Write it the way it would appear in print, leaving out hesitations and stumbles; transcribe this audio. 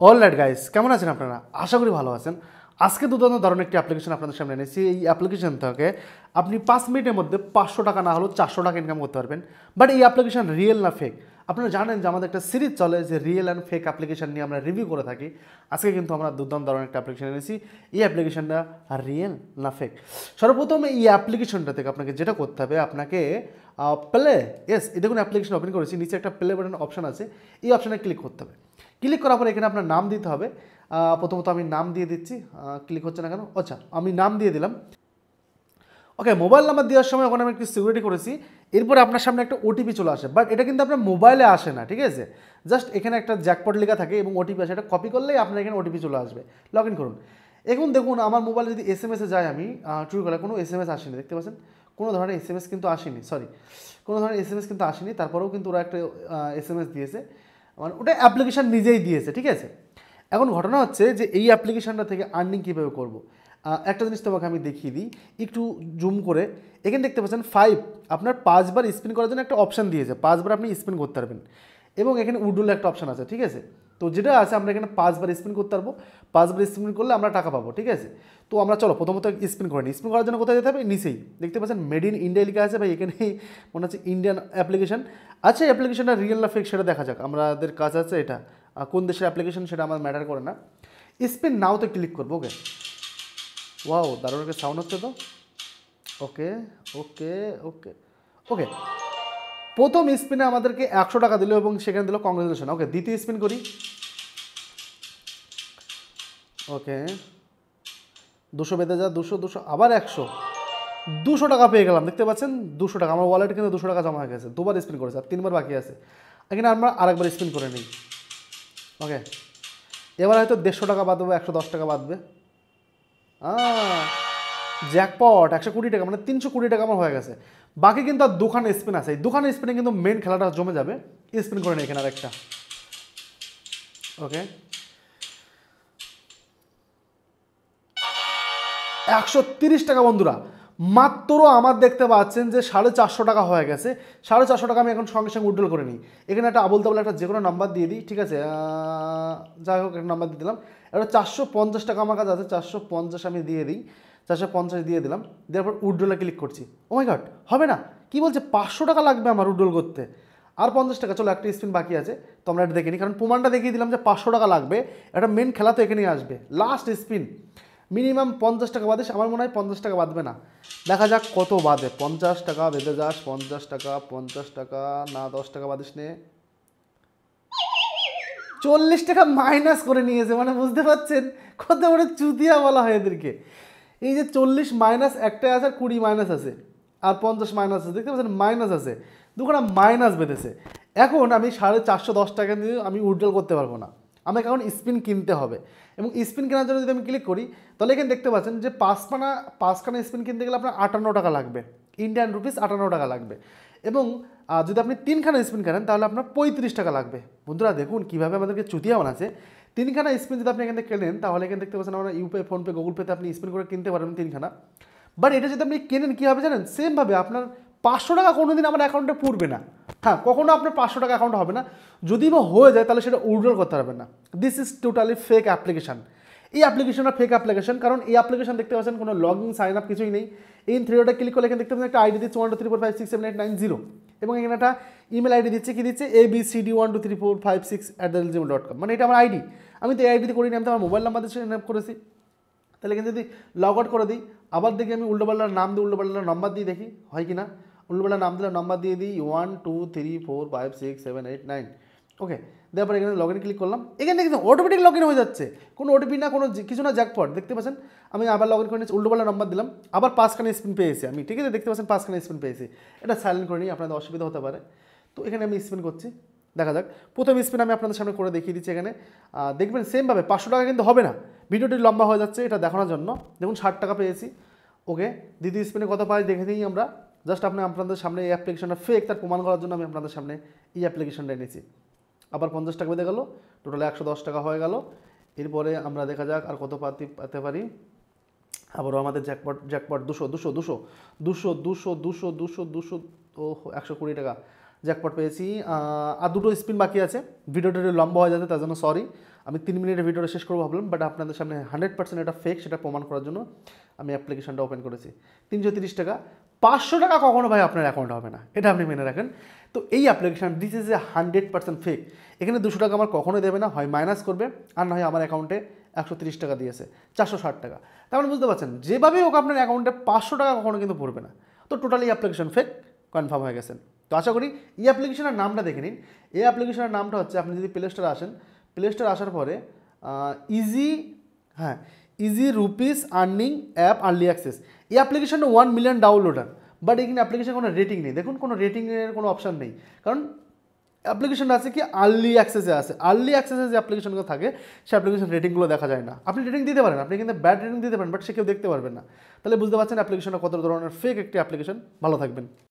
Alright guys, কেমন আছেন আপনারা? আশা করি ভালো আছেন। আজকে দুর্দান্ত ধরনের একটি অ্যাপ্লিকেশন আপনাদের সামনে এনেছি। এই অ্যাপ্লিকেশন থেকে আপনি ৫ মিনিটের মধ্যে ৫০০ টাকা না হলেও ৪০০ টাকা ইনকাম করতে পারবেন। বাট এই অ্যাপ্লিকেশন রিয়েল না ফেক? আপনারা জানেন যে আমাদের একটা সিরিজ চলে যে রিয়েল অ্যান্ড ফেক অ্যাপ্লিকেশন নিয়ে আমরা রিভিউ করে থাকি। আজকে কিন্তু আমরা দুর্দান্ত ধরনের একটা অ্যাপ্লিকেশন এনেছি। এই অ্যাপ্লিকেশনটা রিয়েল না ফেক? সর্বপ্রথম এই অ্যাপ্লিকেশনটা থেকে আপনাকে যেটা করতে হবে, আপনাকে প্লে এই দেখুন অ্যাপ্লিকেশন ওপেন করেছি, নিচে একটা প্লে বাটন অপশন আছে, এই অপশানে ক্লিক করতে হবে। ক্লিক করার পরে এখানে আপনার নাম দিতে হবে। প্রথমত আমি নাম দিয়ে দিচ্ছি, ক্লিক হচ্ছে না কেন? আচ্ছা, আমি নাম দিয়ে দিলাম। ওকে, মোবাইল নাম্বার দেওয়ার সময় ওখানে আমি একটু সিকিউরিটি করেছি। এরপরে আপনার সামনে একটা ওটিপি চলে আসে, বাট এটা কিন্তু আপনার মোবাইলে আসে না, ঠিক আছে? জাস্ট এখানে একটা জ্যাকপট লেখা থাকে এবং ওটিপি আসে, এটা কপি করলেই আপনার এখানে ওটিপি চলে আসবে। লগ ইন করুন। এখন দেখুন আমার মোবাইলে যদি এসএমএসে যাই, আমি ট্রু কলার কোনো এসএমএস আসেনি, দেখতে পাচ্ছেন? কোনো ধরনের এসএমএস কিন্তু আসেনি, কোনো ধরনের এসএমএস কিন্তু আসেনি। তারপরেও কিন্তু ওরা একটা এসএমএস দিয়েছে, মানে ওটা অ্যাপ্লিকেশান নিজেই দিয়েছে, ঠিক আছে? এখন ঘটনা হচ্ছে যে এই অ্যাপ্লিকেশানটা থেকে আর্নিং কীভাবে করবো, একটা জিনিস তোমাকে আমি দেখিয়ে দিই একটু জুম করে। এখানে দেখতে পাচ্ছেন 5, আপনার 5বার স্পিন করার জন্য একটা অপশান দিয়েছে, 5বার আপনি স্পিন করতে পারবেন। এবং এখানে উডুল একটা অপশান আছে, ঠিক আছে? তো যেটা আছে আমরা এখানে 5বার স্পিন করতে পারবো, 5বার স্পিন করলে আমরা টাকা পাবো, ঠিক আছে? তো আমরা চলো প্রথমত স্পিন করে নিই। স্পিন করার জন্য কোথায় যেতে হবে? নিচেই দেখতে পাচ্ছেন মেড ইন ইন্ডিয়া লেখা আছে, ভাই এখানে মনে হচ্ছে ইন্ডিয়ান অ্যাপ্লিকেশন। আচ্ছা, অ্যাপ্লিকেশনটা রিয়েল না ফেক সেটা দেখা যাক। আমাদের কাজ আছে এটা কোন দেশের অ্যাপ্লিকেশন সেটা আমার ম্যাটার করে না। স্পিন নাওতে ক্লিক করবো। ওকে, ওয়াও, দারুণ একটা সাউন্ড হচ্ছে তো। ওকে ওকে ওকে ওকে, প্রথম স্পিনে আমাদেরকে 100 টাকা দিল এবং সেখানে দিল কংগ্রেচুলেশন। ওকে, দ্বিতীয় স্পিন করি। ওকে, 200 বেঁধে যা, 200 আবার 100, 200 টাকা পেয়ে গেলাম, দেখতে পাচ্ছেন? 200 টাকা আমার ওয়ালেটে কিন্তু 200 টাকা জমা হয়ে গেছে। 2বার স্পিন করেছে আর 3বার বাকি আছে। এখানে আমরা আরেকবার স্পিন করে নিই। ওকে, এবার হয়তো 150 টাকা বাঁধবে, 110 টাকা বাঁধবে। জ্যাকপট 120 টাকা, মানে 320 টাকা আমার হয়ে গেছে। বাকি কিন্তু আর দুখানে স্পিন আছে, এই দুখানে স্পিনে কিন্তু মেন খেলাটা জমে যাবে। স্পিন করে নেই এখানে আরেকটা। ওকে, 130 টাকা বন্ধুরা, মাত্র আমার দেখতে পাচ্ছেন যে 450 টাকা হয়ে গেছে। 450 টাকা আমি এখন সঙ্গে সঙ্গে উইথড্রল করে নিই। এখানে একটা আবল তাবল একটা যে কোনো নাম্বার দিয়ে দিই, ঠিক আছে? যাই হোক, একটা নাম্বার দিয়ে দিলাম। এবার 450 টাকা আমার কাছে আছে, 450 আমি দিয়ে দিই। 450 দিয়ে দিলাম, দেওয়ার পর উইথড্রলে ক্লিক করছি। ও মাই গড, হবে না, কি বলছে? 500 টাকা লাগবে আমার উইথড্রল করতে, আর 50 টাকা। চলো, একটা স্পিন বাকি আছে, তো আমরা এটা দেখে নিই, কারণ প্রমাণটা দেখিয়ে দিলাম যে 500 টাকা লাগবে। একটা মেন খেলা তো এখানেই আসবে। লাস্ট স্পিন মিনিমাম 50 টাকা বাদে, আমার মনে হয় 50 টাকা বাঁধবে না। দেখা যাক কত বাদে। 50 টাকা বেঁধে যাস, 50 টাকা, 50 টাকা না, 10 টাকা বাদিস নে। 40 টাকা মাইনাস করে নিয়েছে, মানে বুঝতে পারছেন কত বড় চুতিয়া বলা হয় এদেরকে। এই যে 40 মাইনাস একটা আছে, আর 20 মাইনাস আছে, আর 50 মাইনাস আছে, দেখতে পাচ্ছেন? মাইনাস আছে, দুখানা মাইনাস বেঁধেছে। এখন আমি 410 টাকা দিয়ে আমি উইথড্রল করতে পারবো না, আমাকে এখন স্পিন কিনতে হবে। এবং স্পিন কেনার জন্য যদি আমি ক্লিক করি, তাহলে এখানে দেখতে পাচ্ছেন যে পাঁচখানা স্পিন কিনতে গেলে আপনার 58 টাকা লাগবে, ইন্ডিয়ান রুপিস 58 টাকা লাগবে। এবং যদি আপনি 3খানা স্পিন কেনেন তাহলে আপনার 35 টাকা লাগবে। বন্ধুরা দেখুন কীভাবে আমাদেরকে চুতিয়া বানাচ্ছে। 3খানা স্পিন যদি আপনি এখান থেকে কেনেন, তাহলে এখানে দেখতে পাচ্ছেন আমরা ইউপিআই, ফোনপে, গুগল পেতে আপনি স্পিন করে কিনতে পারবেন 3খানা। বাট এটা যদি আপনি কেনেন কী হবে জানেন? সেমভাবে আপনার 500 টাকা কোনো দিন আমার অ্যাকাউন্টে পড়বে না। হ্যাঁ, কখনো আপনার 500 টাকা অ্যাকাউন্ট হবে না। যদি বা হয়ে যায় তাহলে সেটা উইথড্রল করতে পারবেন না। This is totally fake application. এই অ্যাপ্লিকেশনটা ফেক অ্যাপ্লিকেশন, কারণ এই অ্যাপ্লিকেশন দেখতে পাচ্ছেন কোনো লগ ইন, সাইন আপ কিছুই নেই। এই থ্রি ডটে ক্লিক করলে এখানে দেখতে পাচ্ছেন একটা আইডি দিচ্ছে 123456789 এবং এখানে একটা ইমেল আইডি দিচ্ছে, কি দিচ্ছে? abcd123456@gmail.com, মানে এটা আমার আইডি। আমি তো এই আইডিতে করিনি, আমি তো আমার মোবাইল নাম্বার দিয়ে সেভ করেছি। তাহলে এখানে যদি লগ আউট করে দিই, আবার দেখি আমি উল্টোপাল্টার নাম দিই, উল্টোপাল্টার নাম্বার দিয়ে দেখি হয় কি না। উল্টোপাল্টার নাম দিলে নাম্বার দিয়ে দিই 123456789। ওকে, দেওয়ার পরে এখানে লগ ইন ক্লিক করলাম। এখানে দেখুন অটোমেটিক লগ ইন হয়ে যাচ্ছে, কোনো ওটিপি না, কোনো কিছু না, জ্যাকপট। দেখতে পাচ্ছেন আমি আবার লগ ইন করে নিচ্ছি, উল্টোপাল্টা নাম্বার দিলাম, আবার 5খানা স্পিন পেয়েছি আমি, ঠিক আছে? দেখতে পাচ্ছেন 5খানা স্পিন পেয়েছি। এটা সাইলেন্ট করে নিই, আপনাদের অসুবিধা হতে পারে। তো এখানে আমি স্পিন করছি, দেখা যাক। প্রথম স্পিন আমি আপনাদের সামনে করে দেখিয়ে দিচ্ছি। এখানে দেখবেন সেমভাবে 500 টাকা কিন্তু হবে না, ভিডিওটি লম্বা হয়ে যাচ্ছে এটা দেখানোর জন্য। দেখুন 60 টাকা পেয়েছি। ওকে, দ্বিতীয় স্পিনে কত পাই দেখে নিই আমরা। জাস্ট আপনাদের সামনে এই অ্যাপ্লিকেশনটা ফেক তার প্রমাণ করার জন্য আমি আপনাদের সামনে এই অ্যাপ্লিকেশনটা এনেছি। আবার 50 টাকা বেঁধে গেল, টোটাল 110 টাকা হয়ে গেল। এরপরে আমরা দেখা যাক আর কত পেতে পারি। আবারও আমাদের জ্যাকপট 200 200 200 200 200 200 200 200 ও 120 টাকা। জ্যাকপট পেয়েছি। আর দুটো স্পিন বাকি আছে, ভিডিওটা একটু লম্বা হয়ে যাচ্ছে তার জন্য সরি। আমি 3 মিনিটের ভিডিওটা শেষ করবো ভাবলাম, বাট আপনাদের সামনে 100% এটা ফেক সেটা প্রমাণ করার জন্য আমি অ্যাপ্লিকেশনটা ওপেন করেছি। 330 টাকা, 500 টাকা কখনো ভাই আপনার অ্যাকাউন্টে হবে না, এটা আপনি মেনে রাখেন। তো এই application this is a 100% fake. এখানে 200 টাকা আমার কখনোই দেবে না, হয় মাইনাস করবে আর না হয় আমার অ্যাকাউন্টে 130 টাকা দিয়েছে, 460 টাকা। তার মানে বুঝতে পারছেন যেভাবেই হোক আপনার অ্যাকাউন্টে 500 টাকা কখনো কিন্তু পড়বে না। তো টোটালি অ্যাপ্লিকেশন ফেক কনফার্ম হয়ে গেছেন। তো আশা করি এই অ্যাপ্লিকেশনের নামটা দেখে নিন। এই অ্যাপ্লিকেশনের নামটা হচ্ছে, আপনি যদি প্লে স্টোরে আসেন, প্লে স্টোরে আসার পরে ইজি, হ্যাঁ, easy rupees earning app early access. এই অ্যাপ্লিকেশনটা 1 মিলিয়ন ডাউনলোডার, বাট এখানে অ্যাপ্লিকেশন কোনো রেটিং নেই। দেখুন কোনো রেটিংয়ের কোনো অপশান নেই, কারণ অ্যাপ্লিকেশনটা আছে কি আর্লি অ্যাক্সেসে আছে। আর্লি অ্যাক্সেসে যে অ্যাপ্লিকেশনগুলো থাকে সেই অ্যাপ্লিকেশন রেটিংগুলো দেখা যায় না। আপনি রেটিং দিতে পারেন, আপনি কিন্তু ব্যাড রেটিং দিতে পারেন, বাট সে কেউ দেখতে পারবেন না। তাহলে বুঝতে পারছেন অ্যাপ্লিকেশনটা কত ধরনের ফেক একটি অ্যাপ্লিকেশন। ভালো থাকবেন।